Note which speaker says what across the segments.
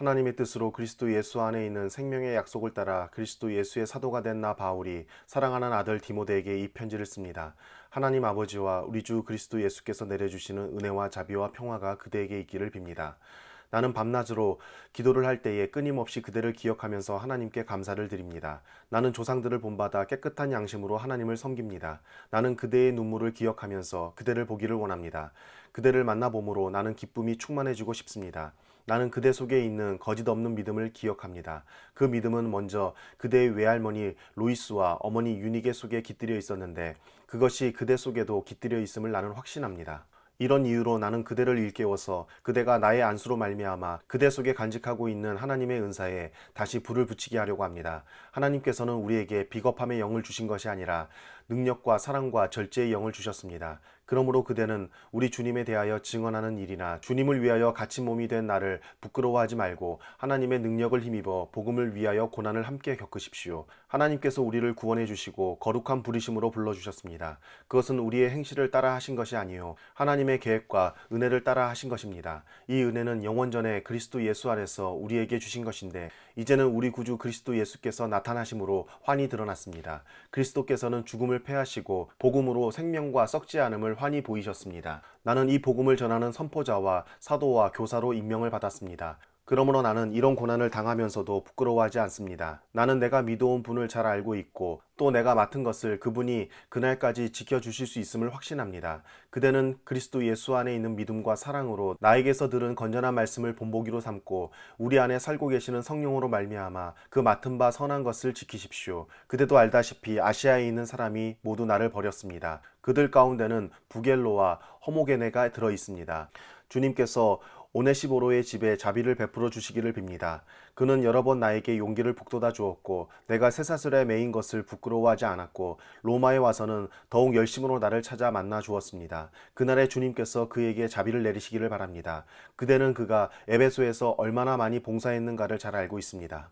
Speaker 1: 하나님의 뜻으로 그리스도 예수 안에 있는 생명의 약속을 따라 그리스도 예수의 사도가 된 나 바울이 사랑하는 아들 디모데에게 이 편지를 씁니다. 하나님 아버지와 우리 주 그리스도 예수께서 내려주시는 은혜와 자비와 평화가 그대에게 있기를 빕니다. 나는 밤낮으로 기도를 할 때에 끊임없이 그대를 기억하면서 하나님께 감사를 드립니다. 나는 조상들을 본받아 깨끗한 양심으로 하나님을 섬깁니다. 나는 그대의 눈물을 기억하면서 그대를 보기를 원합니다. 그대를 만나봄으로 나는 기쁨이 충만해지고 싶습니다. 나는 그대 속에 있는 거짓 없는 믿음을 기억합니다. 그 믿음은 먼저 그대의 외할머니 로이스와 어머니 유니게 속에 깃들여 있었는데 그것이 그대 속에도 깃들여 있음을 나는 확신합니다. 이런 이유로 나는 그대를 일깨워서 그대가 나의 안수로 말미암아 그대 속에 간직하고 있는 하나님의 은사에 다시 불을 붙이게 하려고 합니다. 하나님께서는 우리에게 비겁함의 영을 주신 것이 아니라 능력과 사랑과 절제의 영을 주셨습니다. 그러므로 그대는 우리 주님에 대하여 증언하는 일이나 주님을 위하여 갇힌 몸이 된 나를 부끄러워하지 말고 하나님의 능력을 힘입어 복음을 위하여 고난을 함께 겪으십시오. 하나님께서 우리를 구원해 주시고 거룩한 부르심으로 불러주셨습니다. 그것은 우리의 행실을 따라 하신 것이 아니요 하나님의 계획과 은혜를 따라 하신 것입니다. 이 은혜는 영원 전에 그리스도 예수 안에서 우리에게 주신 것인데 이제는 우리 구주 그리스도 예수께서 나타나심으로 환히 드러났습니다. 그리스도께서는 죽음을 패하시고 복음으로 생명과 썩지 않음을 환히 보이셨습니다. 나는 이 복음을 전하는 선포자와 사도와 교사로 임명을 받았습니다. 그러므로 나는 이런 고난을 당하면서도 부끄러워하지 않습니다. 나는 내가 믿어온 분을 잘 알고 있고 또 내가 맡은 것을 그분이 그날까지 지켜주실 수 있음을 확신합니다. 그대는 그리스도 예수 안에 있는 믿음과 사랑으로 나에게서 들은 건전한 말씀을 본보기로 삼고 우리 안에 살고 계시는 성령으로 말미암아 그 맡은 바 선한 것을 지키십시오. 그대도 알다시피 아시아에 있는 사람이 모두 나를 버렸습니다. 그들 가운데는 부겔로와 허모게네가 들어 있습니다. 주님께서 오네시보로의 집에 자비를 베풀어 주시기를 빕니다. 그는 여러 번 나에게 용기를 북돋아 주었고 내가 쇠사슬에 매인 것을 부끄러워하지 않았고 로마에 와서는 더욱 열심으로 나를 찾아 만나 주었습니다. 그날에 주님께서 그에게 자비를 내리시기를 바랍니다. 그대는 그가 에베소에서 얼마나 많이 봉사했는가를 잘 알고 있습니다.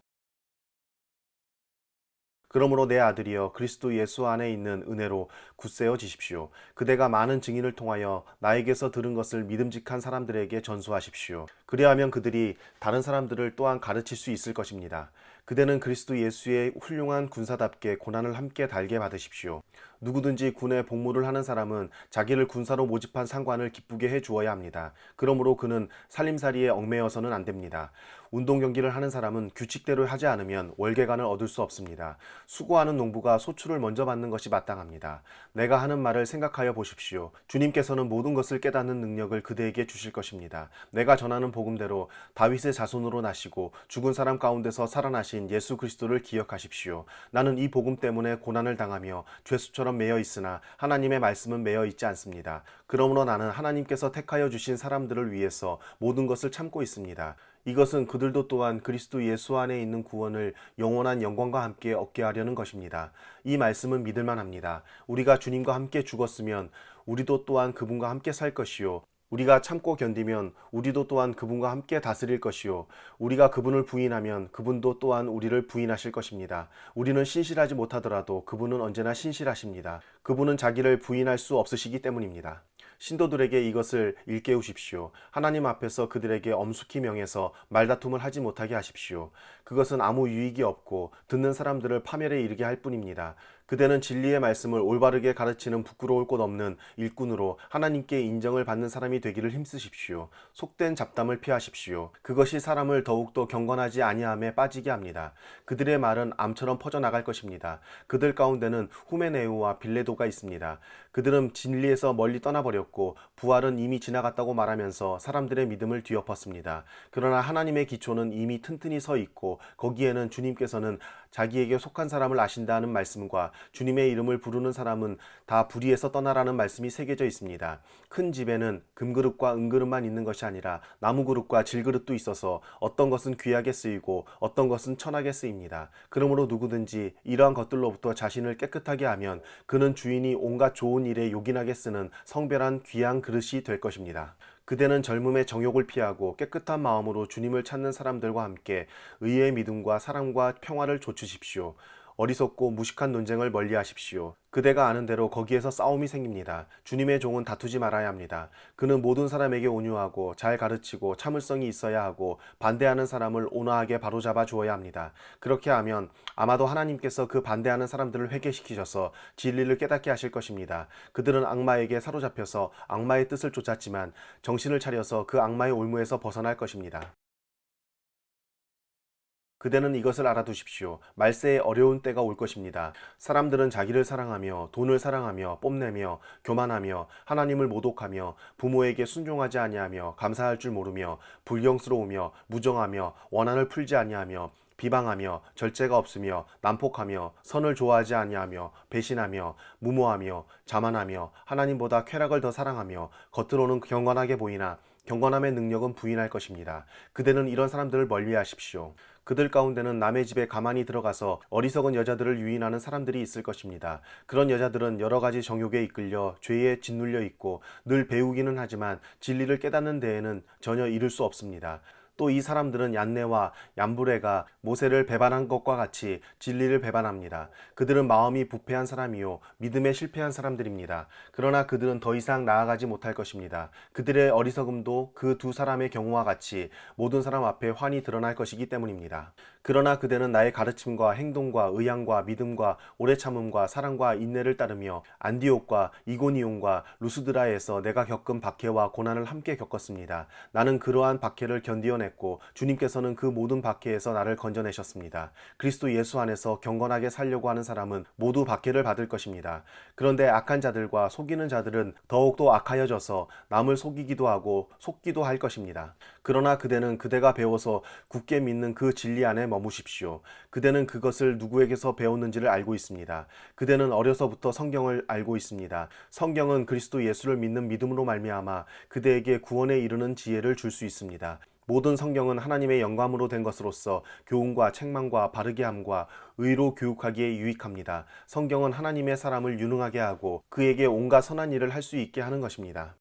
Speaker 1: 그러므로 내 아들이여 그리스도 예수 안에 있는 은혜로 굳세어 지십시오. 그대가 많은 증인을 통하여 나에게서 들은 것을 믿음직한 사람들에게 전수하십시오. 그리하면 그들이 다른 사람들을 또한 가르칠 수 있을 것입니다. 그대는 그리스도 예수의 훌륭한 군사답게 고난을 함께 달게 받으십시오. 누구든지 군에 복무를 하는 사람은 자기를 군사로 모집한 상관을 기쁘게 해 주어야 합니다. 그러므로 그는 살림살이에 얽매여서는 안 됩니다. 운동 경기를 하는 사람은 규칙대로 하지 않으면 월계관을 얻을 수 없습니다. 수고하는 농부가 소출을 먼저 받는 것이 마땅합니다. 내가 하는 말을 생각하여 보십시오. 주님께서는 모든 것을 깨닫는 능력을 그대에게 주실 것입니다. 내가 전하는 복음대로 다윗의 자손으로 나시고 죽은 사람 가운데서 살아나신 예수 그리스도를 기억하십시오. 나는 이 복음 때문에 고난을 당하며 죄수처럼 매여 있으나 하나님의 말씀은 매여 있지 않습니다. 그러므로 나는 하나님께서 택하여 주신 사람들을 위해서 모든 것을 참고 있습니다. 이것은 그들도 또한 그리스도 예수 안에 있는 구원을 영원한 영광과 함께 얻게 하려는 것입니다. 이 말씀은 믿을만 합니다. 우리가 주님과 함께 죽었으면 우리도 또한 그분과 함께 살 것이요. 우리가 참고 견디면 우리도 또한 그분과 함께 다스릴 것이요. 우리가 그분을 부인하면 그분도 또한 우리를 부인하실 것입니다. 우리는 신실하지 못하더라도 그분은 언제나 신실하십니다. 그분은 자기를 부인할 수 없으시기 때문입니다. 신도들에게 이것을 일깨우십시오. 하나님 앞에서 그들에게 엄숙히 명해서 말다툼을 하지 못하게 하십시오. 그것은 아무 유익이 없고 듣는 사람들을 파멸에 이르게 할 뿐입니다. 그대는 진리의 말씀을 올바르게 가르치는 부끄러울 곳 없는 일꾼으로 하나님께 인정을 받는 사람이 되기를 힘쓰십시오. 속된 잡담을 피하십시오. 그것이 사람을 더욱더 경건하지 아니함에 빠지게 합니다. 그들의 말은 암처럼 퍼져나갈 것입니다. 그들 가운데는 후메네우와 빌레도가 있습니다. 그들은 진리에서 멀리 떠나버렸고 부활은 이미 지나갔다고 말하면서 사람들의 믿음을 뒤엎었습니다. 그러나 하나님의 기초는 이미 튼튼히 서 있고 거기에는 주님께서는 자기에게 속한 사람을 아신다는 말씀과 주님의 이름을 부르는 사람은 다 불의에서 떠나라는 말씀이 새겨져 있습니다. 큰 집에는 금그릇과 은그릇만 있는 것이 아니라 나무그릇과 질그릇도 있어서 어떤 것은 귀하게 쓰이고 어떤 것은 천하게 쓰입니다. 그러므로 누구든지 이러한 것들로부터 자신을 깨끗하게 하면 그는 주인이 온갖 좋은 일에 요긴하게 쓰는 성별한 귀한 그릇이 될 것입니다. 그대는 젊음의 정욕을 피하고 깨끗한 마음으로 주님을 찾는 사람들과 함께 의의 믿음과 사랑과 평화를 좇으십시오. 어리석고 무식한 논쟁을 멀리하십시오. 그대가 아는 대로 거기에서 싸움이 생깁니다. 주님의 종은 다투지 말아야 합니다. 그는 모든 사람에게 온유하고 잘 가르치고 참을성이 있어야 하고 반대하는 사람을 온화하게 바로잡아 주어야 합니다. 그렇게 하면 아마도 하나님께서 그 반대하는 사람들을 회개시키셔서 진리를 깨닫게 하실 것입니다. 그들은 악마에게 사로잡혀서 악마의 뜻을 쫓았지만 정신을 차려서 그 악마의 올무에서 벗어날 것입니다. 그대는 이것을 알아두십시오. 말세에 어려운 때가 올 것입니다. 사람들은 자기를 사랑하며 돈을 사랑하며 뽐내며 교만하며 하나님을 모독하며 부모에게 순종하지 아니하며 감사할 줄 모르며 불경스러우며 무정하며 원한을 풀지 아니하며 비방하며 절제가 없으며 난폭하며 선을 좋아하지 아니하며 배신하며 무모하며 자만하며 하나님보다 쾌락을 더 사랑하며 겉으로는 경건하게 보이나 경건함의 능력은 부인할 것입니다. 그대는 이런 사람들을 멀리하십시오. 그들 가운데는 남의 집에 가만히 들어가서 어리석은 여자들을 유인하는 사람들이 있을 것입니다. 그런 여자들은 여러 가지 정욕에 이끌려 죄에 짓눌려 있고 늘 배우기는 하지만 진리를 깨닫는 데에는 전혀 이를 수 없습니다. 또 이 사람들은 얀네와 얀브레가 모세를 배반한 것과 같이 진리를 배반합니다. 그들은 마음이 부패한 사람이요 믿음에 실패한 사람들입니다. 그러나 그들은 더 이상 나아가지 못할 것입니다. 그들의 어리석음도 그 두 사람의 경우와 같이 모든 사람 앞에 환히 드러날 것이기 때문입니다. 그러나 그대는 나의 가르침과 행동과 의향과 믿음과 오래 참음과 사랑과 인내를 따르며 안디옥과 이고니온과 루스드라에서 내가 겪은 박해와 고난을 함께 겪었습니다. 나는 그러한 박해를 견디어냈고 주님께서는 그 모든 박해에서 나를 건져내셨습니다. 그리스도 예수 안에서 경건하게 살려고 하는 사람은 모두 박해를 받을 것입니다. 그런데 악한 자들과 속이는 자들은 더욱더 악하여져서 남을 속이기도 하고 속기도 할 것입니다. 그러나 그대는 그대가 배워서 굳게 믿는 그 진리 안에 머무십시오. 그대는 그것을 누구에게서 배웠는지를 알고 있습니다. 그대는 어려서부터 성경을 알고 있습니다. 성경은 그리스도 예수를 믿는 믿음으로 말미암아 그대에게 구원에 이르는 지혜를 줄 수 있습니다. 모든 성경은 하나님의 영감으로 된 것으로서 교훈과 책망과 바르게 함과 의로 교육하기에 유익합니다. 성경은 하나님의 사람을 유능하게 하고 그에게 온갖 선한 일을 할 수 있게 하는 것입니다.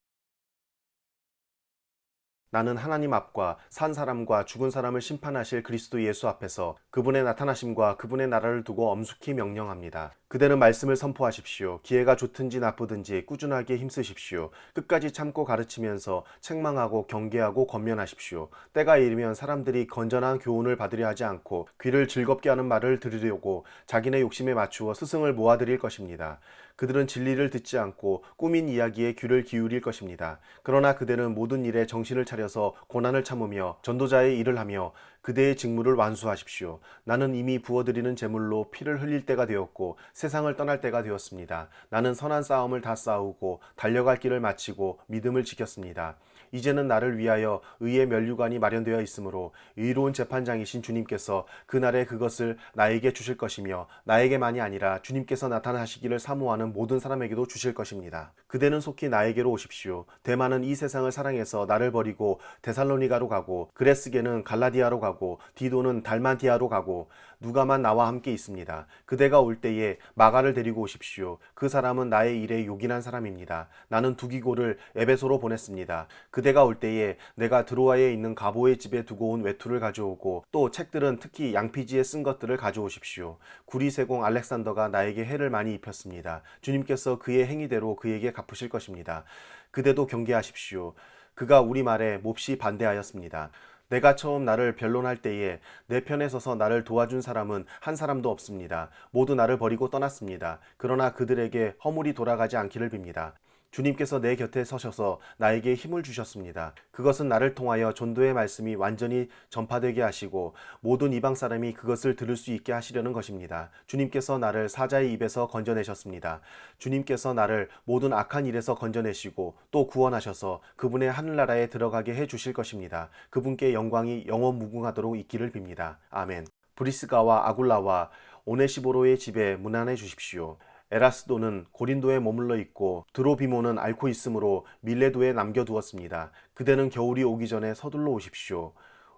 Speaker 1: 나는 하나님 앞과 산 사람과 죽은 사람을 심판하실 그리스도 예수 앞에서 그분의 나타나심과 그분의 나라를 두고 엄숙히 명령합니다. 그대는 말씀을 선포하십시오. 기회가 좋든지 나쁘든지 꾸준하게 힘쓰십시오. 끝까지 참고 가르치면서 책망하고 경계하고 권면하십시오. 때가 이르면 사람들이 건전한 교훈을 받으려 하지 않고 귀를 즐겁게 하는 말을 들으려고 자기네 욕심에 맞추어 스승을 모아들일 것입니다. 그들은 진리를 듣지 않고 꾸민 이야기에 귀를 기울일 것입니다. 그러나 그대는 모든 일에 정신을 차려서 고난을 참으며 전도자의 일을 하며 그대의 직무를 완수하십시오. 나는 이미 부어드리는 제물로 피를 흘릴 때가 되었고 세상을 떠날 때가 되었습니다. 나는 선한 싸움을 다 싸우고 달려갈 길을 마치고 믿음을 지켰습니다. 이제는 나를 위하여 의의 면류관이 마련되어 있으므로 의로운 재판장이신 주님께서 그날에 그것을 나에게 주실 것이며 나에게만이 아니라 주님께서 나타나시기를 사모하는 모든 사람에게도 주실 것입니다. 그대는 속히 나에게로 오십시오. 대만은 이 세상을 사랑해서 나를 버리고 데살로니가로 가고 그레스게는 갈라디아로 가고 디도는 달마디아로 가고 누가만 나와 함께 있습니다. 그대가 올 때에 마가를 데리고 오십시오. 그 사람은 나의 일에 요긴한 사람입니다. 나는 두기고를 에베소로 보냈습니다. 그대가 올 때에 내가 드로아에 있는 가보의 집에 두고 온 외투를 가져오고 또 책들은 특히 양피지에 쓴 것들을 가져오십시오. 구리세공 알렉산더가 나에게 해를 많이 입혔습니다. 주님께서 그의 행위대로 그에게 갚으실 것입니다. 그대도 경계하십시오. 그가 우리 말에 몹시 반대하였습니다. 내가 처음 나를 변론할 때에 내 편에 서서 나를 도와준 사람은 한 사람도 없습니다. 모두 나를 버리고 떠났습니다. 그러나 그들에게 허물이 돌아가지 않기를 빕니다. 주님께서 내 곁에 서셔서 나에게 힘을 주셨습니다. 그것은 나를 통하여 전도의 말씀이 완전히 전파되게 하시고 모든 이방 사람이 그것을 들을 수 있게 하시려는 것입니다. 주님께서 나를 사자의 입에서 건져내셨습니다. 주님께서 나를 모든 악한 일에서 건져내시고 또 구원하셔서 그분의 하늘나라에 들어가게 해 주실 것입니다. 그분께 영광이 영원 무궁하도록 있기를 빕니다. 아멘. 브리스가와 아굴라와 오네시보로의 집에 문안해 주십시오. 에라스도는 고린도에 머물러 있고 드로비모는 앓고 있으므로 밀레도에 남겨두었습니다. 그대는 겨울이 오기 전에 서둘러 오십시오.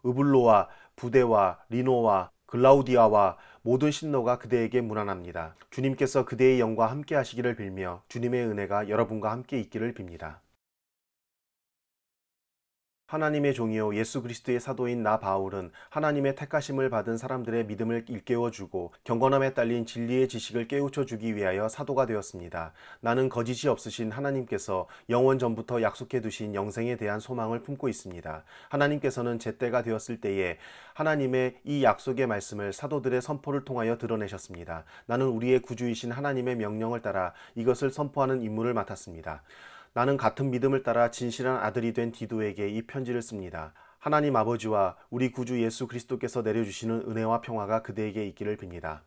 Speaker 1: 으블로와 부데와 리노와 글라우디아와 모든 신노가 그대에게 문안합니다. 주님께서 그대의 영과 함께 하시기를 빌며 주님의 은혜가 여러분과 함께 있기를 빕니다. 하나님의 종이요 예수 그리스도의 사도인 나 바울은 하나님의 택하심을 받은 사람들의 믿음을 일깨워주고 경건함에 딸린 진리의 지식을 깨우쳐주기 위하여 사도가 되었습니다. 나는 거짓이 없으신 하나님께서 영원 전부터 약속해 두신 영생에 대한 소망을 품고 있습니다. 하나님께서는 제때가 되었을 때에 하나님의 이 약속의 말씀을 사도들의 선포를 통하여 드러내셨습니다. 나는 우리의 구주이신 하나님의 명령을 따라 이것을 선포하는 임무를 맡았습니다. 나는 같은 믿음을 따라 진실한 아들이 된 디도에게 이 편지를 씁니다. 하나님 아버지와 우리 구주 예수 그리스도께서 내려주시는 은혜와 평화가 그대에게 있기를 빕니다.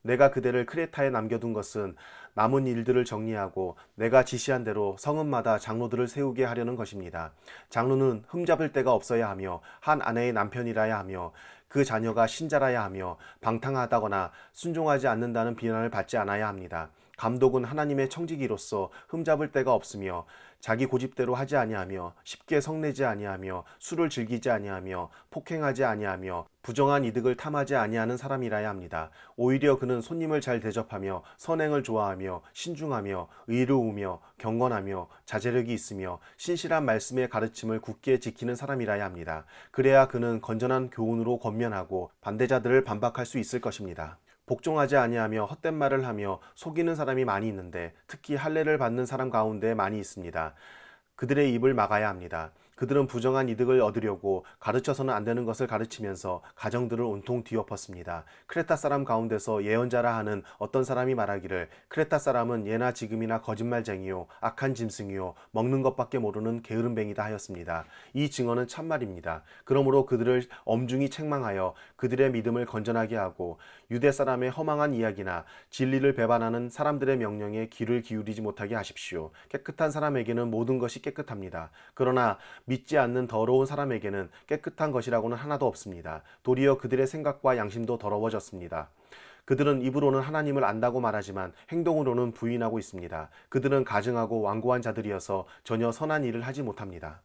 Speaker 1: 내가 그대를 크레타에 남겨둔 것은 남은 일들을 정리하고 내가 지시한 대로 성읍마다 장로들을 세우게 하려는 것입니다. 장로는 흠잡을 데가 없어야 하며 한 아내의 남편이라야 하며 그 자녀가 신자라야 하며 방탕하다거나 순종하지 않는다는 비난을 받지 않아야 합니다. 감독은 하나님의 청지기로서 흠잡을 데가 없으며 자기 고집대로 하지 아니하며 쉽게 성내지 아니하며 술을 즐기지 아니하며 폭행하지 아니하며 부정한 이득을 탐하지 아니하는 사람이라야 합니다. 오히려 그는 손님을 잘 대접하며 선행을 좋아하며 신중하며 의로우며 경건하며 자제력이 있으며 신실한 말씀의 가르침을 굳게 지키는 사람이라야 합니다. 그래야 그는 건전한 교훈으로 권면하고 반대자들을 반박할 수 있을 것입니다. 복종하지 아니하며 헛된 말을 하며 속이는 사람이 많이 있는데 특히 할례를 받는 사람 가운데 많이 있습니다. 그들의 입을 막아야 합니다. 그들은 부정한 이득을 얻으려고 가르쳐서는 안 되는 것을 가르치면서 가정들을 온통 뒤엎었습니다. 크레타 사람 가운데서 예언자라 하는 어떤 사람이 말하기를 크레타 사람은 예나 지금이나 거짓말쟁이요 악한 짐승이요 먹는 것밖에 모르는 게으름뱅이다 하였습니다. 이 증언은 참말입니다. 그러므로 그들을 엄중히 책망하여 그들의 믿음을 건전하게 하고 유대 사람의 허망한 이야기나 진리를 배반하는 사람들의 명령에 귀를 기울이지 못하게 하십시오. 깨끗한 사람에게는 모든 것이 깨끗합니다. 그러나 믿지 않는 더러운 사람에게는 깨끗한 것이라고는 하나도 없습니다. 도리어 그들의 생각과 양심도 더러워졌습니다. 그들은 입으로는 하나님을 안다고 말하지만 행동으로는 부인하고 있습니다. 그들은 가증하고 완고한 자들이어서 전혀 선한 일을 하지 못합니다.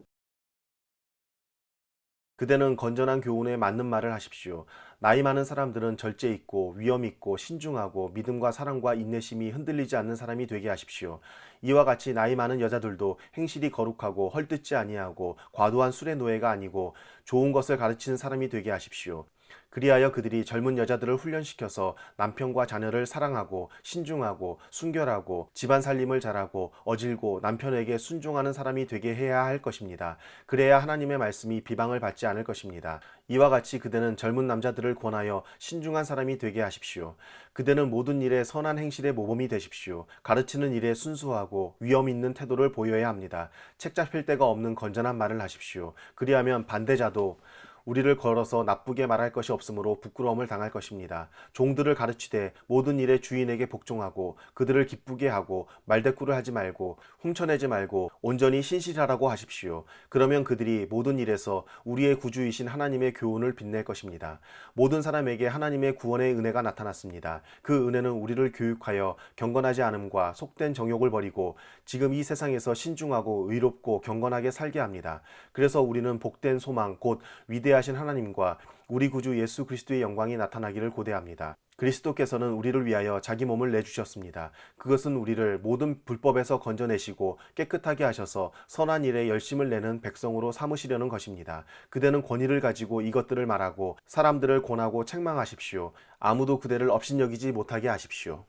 Speaker 1: 그대는 건전한 교훈에 맞는 말을 하십시오. 나이 많은 사람들은 절제 있고 위엄 있고 신중하고 믿음과 사랑과 인내심이 흔들리지 않는 사람이 되게 하십시오. 이와 같이 나이 많은 여자들도 행실이 거룩하고 헐뜯지 아니하고 과도한 술의 노예가 아니고 좋은 것을 가르치는 사람이 되게 하십시오. 그리하여 그들이 젊은 여자들을 훈련시켜서 남편과 자녀를 사랑하고 신중하고 순결하고 집안 살림을 잘하고 어질고 남편에게 순종하는 사람이 되게 해야 할 것입니다. 그래야 하나님의 말씀이 비방을 받지 않을 것입니다. 이와 같이 그대는 젊은 남자들을 권하여 신중한 사람이 되게 하십시오. 그대는 모든 일에 선한 행실의 모범이 되십시오. 가르치는 일에 순수하고 위엄 있는 태도를 보여야 합니다. 책 잡힐 데가 없는 건전한 말을 하십시오. 그리하면 반대자도 우리를 걸어서 나쁘게 말할 것이 없으므로 부끄러움을 당할 것입니다. 종들을 가르치되 모든 일에 주인에게 복종하고 그들을 기쁘게 하고 말대꾸를 하지 말고 훔쳐내지 말고 온전히 신실하라고 하십시오. 그러면 그들이 모든 일에서 우리의 구주이신 하나님의 교훈을 빛낼 것입니다. 모든 사람에게 하나님의 구원의 은혜가 나타났습니다. 그 은혜는 우리를 교육하여 경건하지 않음과 속된 정욕을 버리고 지금 이 세상에서 신중하고 의롭고 경건하게 살게 합니다. 그래서 우리는 복된 소망 곧 위대하신 하나님과 우리 구주 예수 그리스도의 영광이 나타나기를 고대합니다. 그리스도께서는 우리를 위하여 자기 몸을 내주셨습니다. 그것은 우리를 모든 불법에서 건져내시고 깨끗하게 하셔서 선한 일에 열심을 내는 백성으로 삼으시려는 것입니다. 그대는 권위를 가지고 이것들을 말하고 사람들을 권하고 책망하십시오. 아무도 그대를 업신여기지 못하게 하십시오.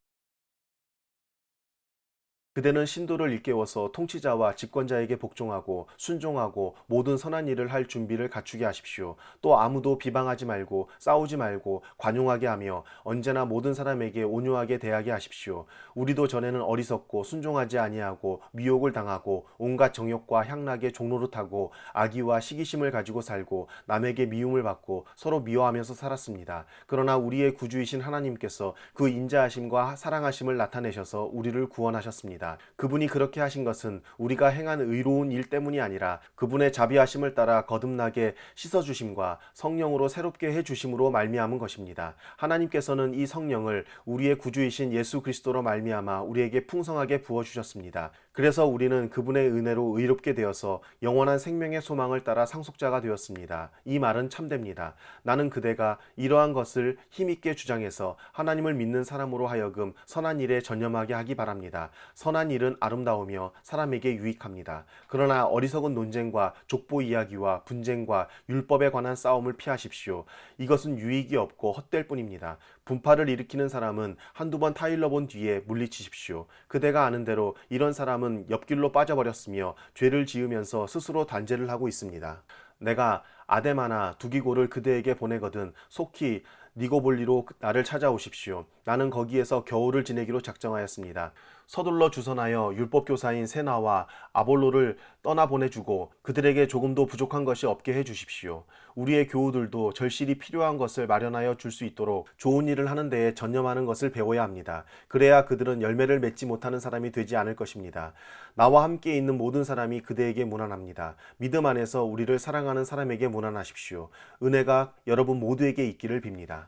Speaker 1: 그대는 신도를 일깨워서 통치자와 집권자에게 복종하고 순종하고 모든 선한 일을 할 준비를 갖추게 하십시오. 또 아무도 비방하지 말고 싸우지 말고 관용하게 하며 언제나 모든 사람에게 온유하게 대하게 하십시오. 우리도 전에는 어리석고 순종하지 아니하고 미혹을 당하고 온갖 정욕과 향락의 종노릇하고 악의와 시기심을 가지고 살고 남에게 미움을 받고 서로 미워하면서 살았습니다. 그러나 우리의 구주이신 하나님께서 그 인자하심과 사랑하심을 나타내셔서 우리를 구원하셨습니다. 그분이 그렇게 하신 것은 우리가 행한 의로운 일 때문이 아니라 그분의 자비하심을 따라 거듭나게 씻어주심과 성령으로 새롭게 해주심으로 말미암은 것입니다. 하나님께서는 이 성령을 우리의 구주이신 예수 그리스도로 말미암아 우리에게 풍성하게 부어주셨습니다. 그래서 우리는 그분의 은혜로 의롭게 되어서 영원한 생명의 소망을 따라 상속자가 되었습니다. 이 말은 참됩니다. 나는 그대가 이러한 것을 힘있게 주장해서 하나님을 믿는 사람으로 하여금 선한 일에 전념하게 하기 바랍니다. 선한 선한 일은 아름다우며 사람에게 유익합니다. 그러나 어리석은 논쟁과 족보 이야기와 분쟁과 율법에 관한 싸움을 피하십시오. 이것은 유익이 없고 헛될 뿐입니다. 분파를 일으키는 사람은 한두 번 타일러 본 뒤에 물리치십시오. 그대가 아는 대로 이런 사람은 옆길로 빠져버렸으며 죄를 지으면서 스스로 단죄를 하고 있습니다. 내가 아데마나 두기고를 그대에게 보내거든 속히 니고볼리로 나를 찾아오십시오. 나는 거기에서 겨울을 지내기로 작정하였습니다. 서둘러 주선하여 율법교사인 세나와 아볼로를 떠나보내주고 그들에게 조금도 부족한 것이 없게 해주십시오. 우리의 교우들도 절실히 필요한 것을 마련하여 줄 수 있도록 좋은 일을 하는 데에 전념하는 것을 배워야 합니다. 그래야 그들은 열매를 맺지 못하는 사람이 되지 않을 것입니다. 나와 함께 있는 모든 사람이 그대에게 문안합니다. 믿음 안에서 우리를 사랑하는 사람에게 문안하십시오. 은혜가 여러분 모두에게 있기를 빕니다.